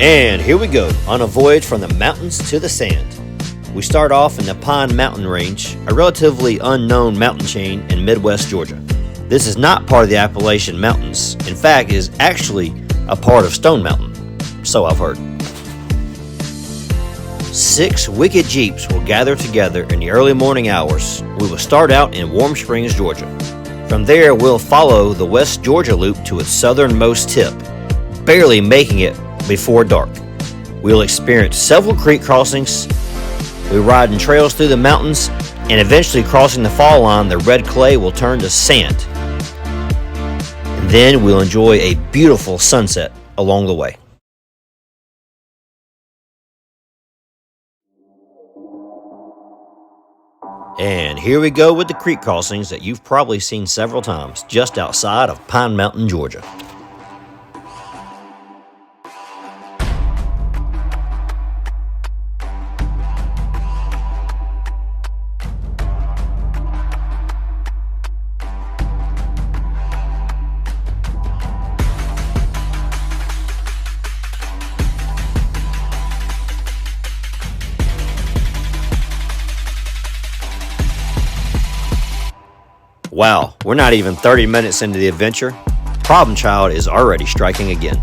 And here we go, on a voyage from the mountains to the sand. We start off in the Pine Mountain Range, a relatively unknown mountain chain in Midwest Georgia. This is not part of the Appalachian Mountains. In fact, it is actually a part of Stone Mountain, so I've heard. 6 wicked Jeeps will gather together in the early morning hours. We will start out in Warm Springs, Georgia. From there, we'll follow the West Georgia Loop to its southernmost tip, barely making it before dark. We'll experience several creek crossings. We ride in trails through the mountains, and eventually crossing the fall line, the red clay will turn to sand. And then we'll enjoy a beautiful sunset along the way. And here we go with the creek crossings that you've probably seen several times just outside of Pine Mountain, Georgia. Wow, we're not even 30 minutes into the adventure. Problem Child is already striking again.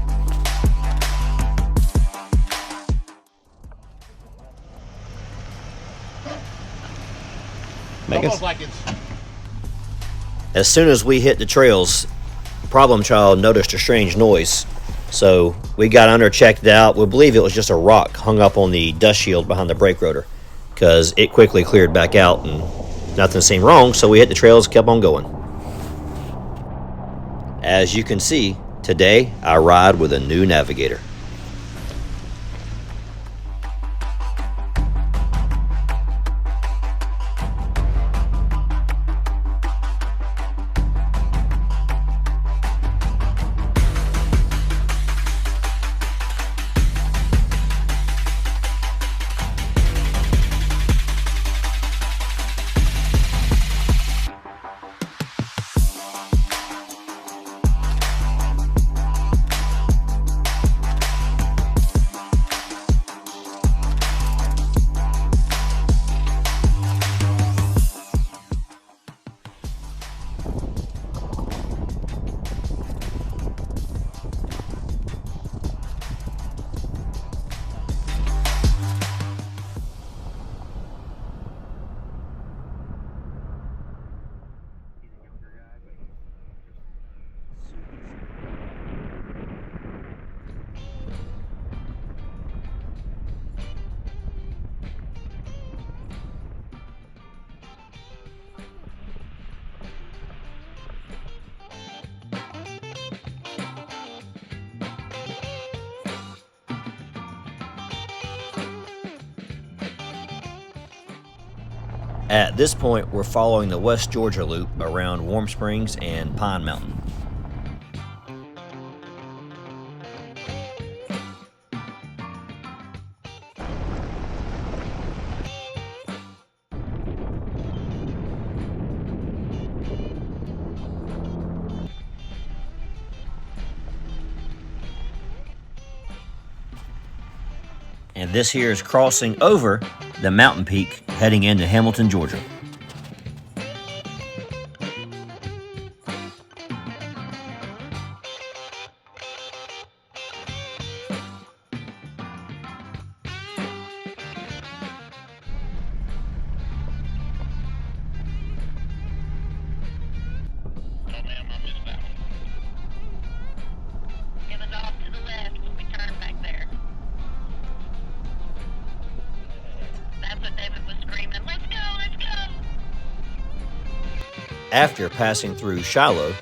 As soon as we hit the trails, Problem Child noticed a strange noise. So we got under, checked it out. We believe it was just a rock hung up on the dust shield behind the brake rotor, because it quickly cleared back out and nothing seemed wrong, so we hit the trails, kept on going. As you can see, today I ride with a new navigator. At this point, we're following the West Georgia Loop around Warm Springs and Pine Mountain. And this here is crossing over the mountain peak heading into Hamilton, Georgia. After passing through Shiloh,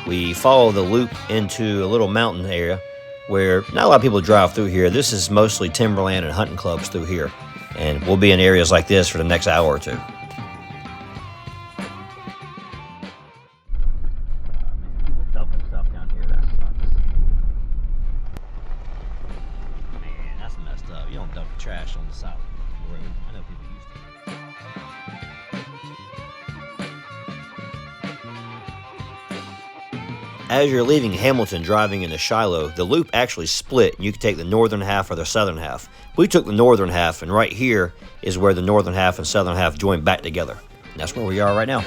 we follow the loop into a little mountain area where not a lot of people drive through here. This is mostly timberland and hunting clubs through here, and we'll be in areas like this for the next hour or two. Dumping stuff down here, that sucks. Man, that's messed up. You don't dump trash on the side of the road. I know people used to. As you're leaving Hamilton driving into Shiloh, the loop actually split and you can take the northern half or the southern half. We took the northern half, and right here is where the northern half and southern half join back together. And that's where we are right now.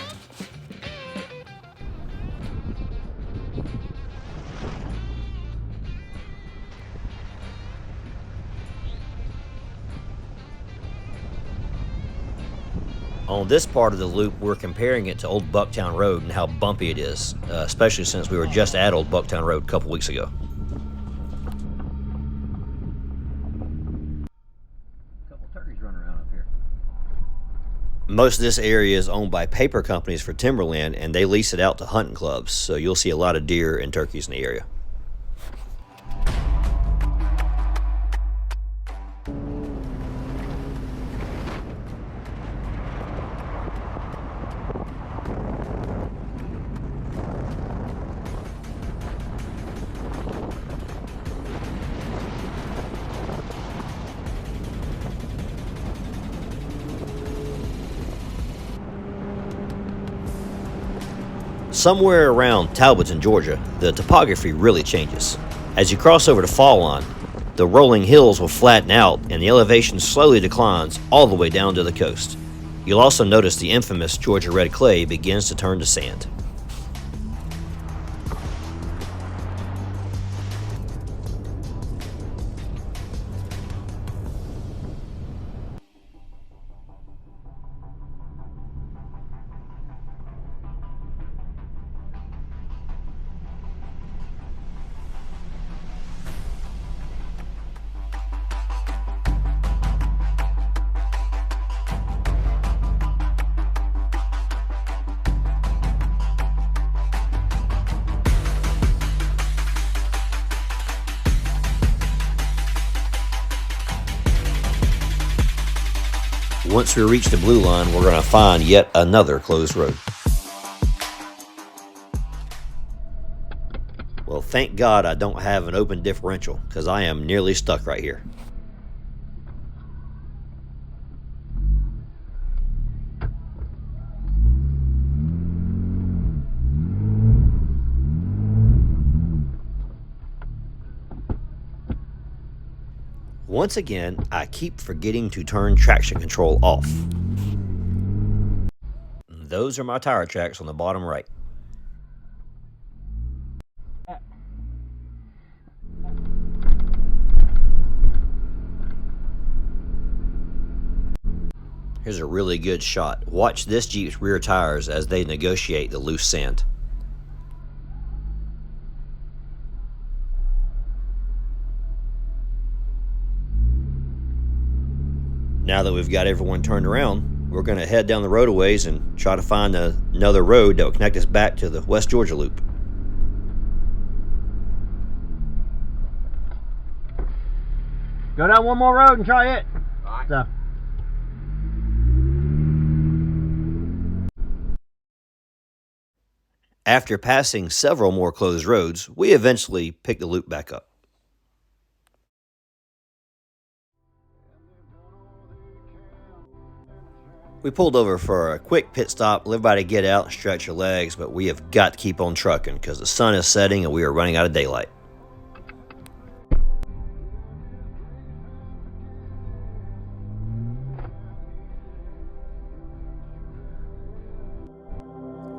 On this part of the loop, we're comparing it to Old Bucktown Road and how bumpy it is, especially since we were just at Old Bucktown Road a couple weeks ago. Couple turkeys running around up here. Most of this area is owned by paper companies for timberland, and they lease it out to hunting clubs, so you'll see a lot of deer and turkeys in the area. Somewhere around Talboton, Georgia, the topography really changes. As you cross over to Fall Line, the rolling hills will flatten out and the elevation slowly declines all the way down to the coast. You'll also notice the infamous Georgia red clay begins to turn to sand. Once we reach the blue line, we're going to find yet another closed road. Well, thank God I don't have an open differential, because I am nearly stuck right here. Once again, I keep forgetting to turn traction control off. Those are my tire tracks on the bottom right. Here's a really good shot. Watch this Jeep's rear tires as they negotiate the loose sand. Now that we've got everyone turned around, we're going to head down the road a ways and try to find another road that will connect us back to the West Georgia Loop. Go down one more road and try it. All right. So. After passing several more closed roads, we eventually picked the loop back up. We pulled over for a quick pit stop, let everybody get out and stretch your legs, but we have got to keep on trucking because the sun is setting and we are running out of daylight.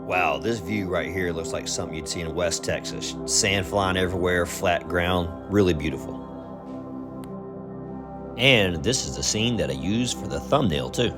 Wow, this view right here looks like something you'd see in West Texas. Sand flying everywhere, flat ground, really beautiful. And this is the scene that I used for the thumbnail too.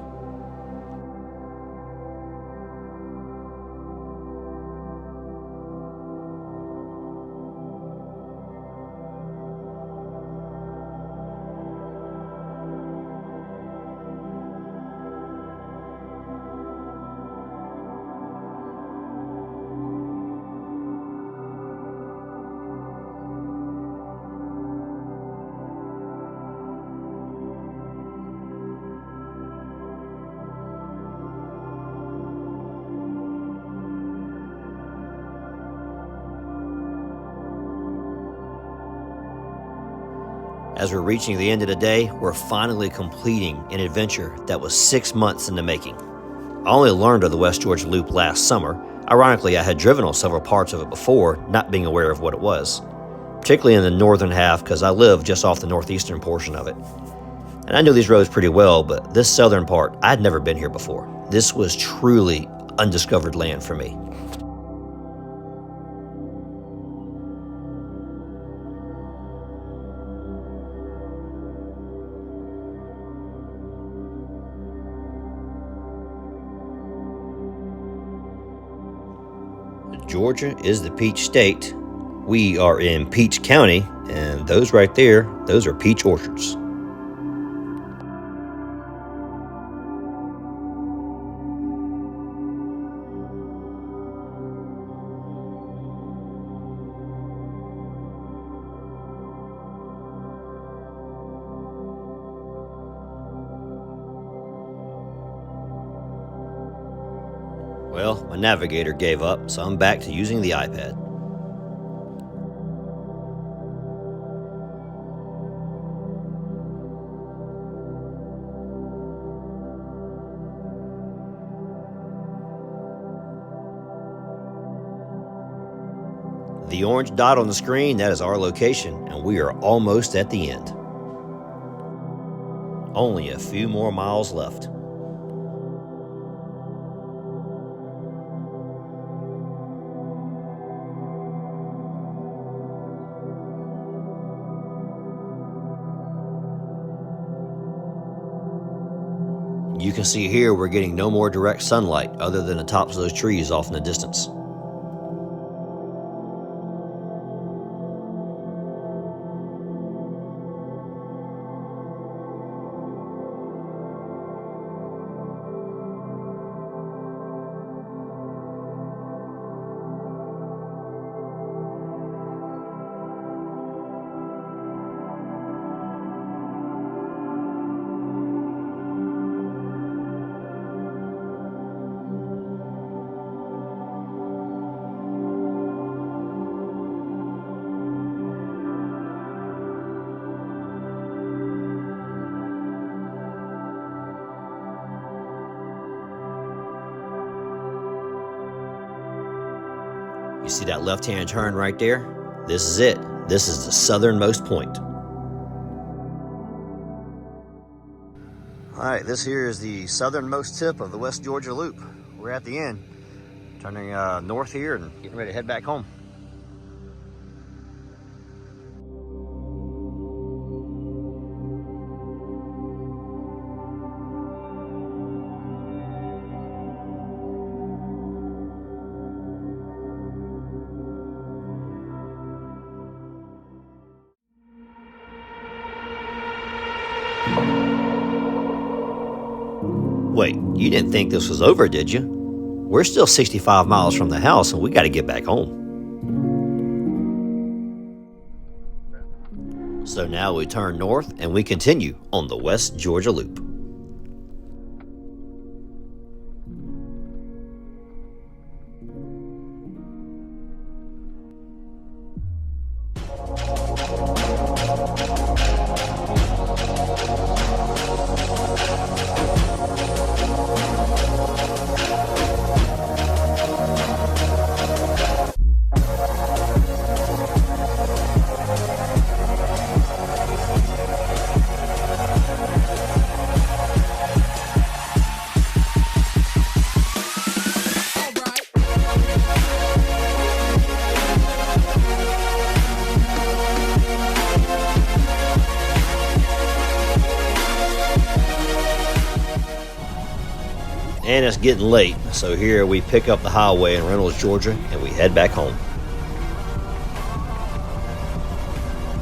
As we're reaching the end of the day, we're finally completing an adventure that was 6 months in the making. I only learned of the West Georgia Loop last summer. Ironically, I had driven on several parts of it before, not being aware of what it was, particularly in the northern half because I live just off the northeastern portion of it. And I knew these roads pretty well, but this southern part, I'd never been here before. This was truly undiscovered land for me. Georgia is the peach state. We are in Peach County, and those right there, those are peach orchards. Well, my navigator gave up, so I'm back to using the iPad. The orange dot on the screen, that is our location, and we are almost at the end. Only a few more miles left. You can see here we're getting no more direct sunlight other than the tops of those trees off in the distance. You see that left-hand turn right there? This is it. This is the southernmost point. All right, this here is the southernmost tip of the West Georgia Loop. We're at the end, turning north here and getting ready to head back home. Wait, you didn't think this was over, did you? We're still 65 miles from the house and we got to get back home. So now we turn north and we continue on the West Georgia Loop. And it's getting late, so here we pick up the highway in Reynolds, Georgia, and we head back home.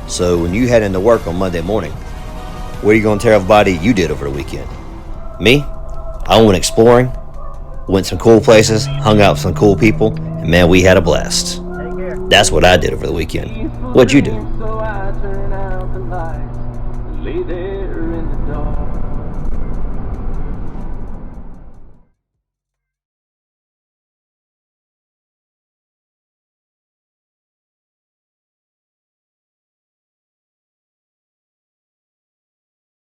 So when you head into work on Monday morning, what are you going to tell everybody you did over the weekend? Me? I went exploring, went some cool places, hung out with some cool people, and man, we had a blast. That's what I did over the weekend. What'd you do?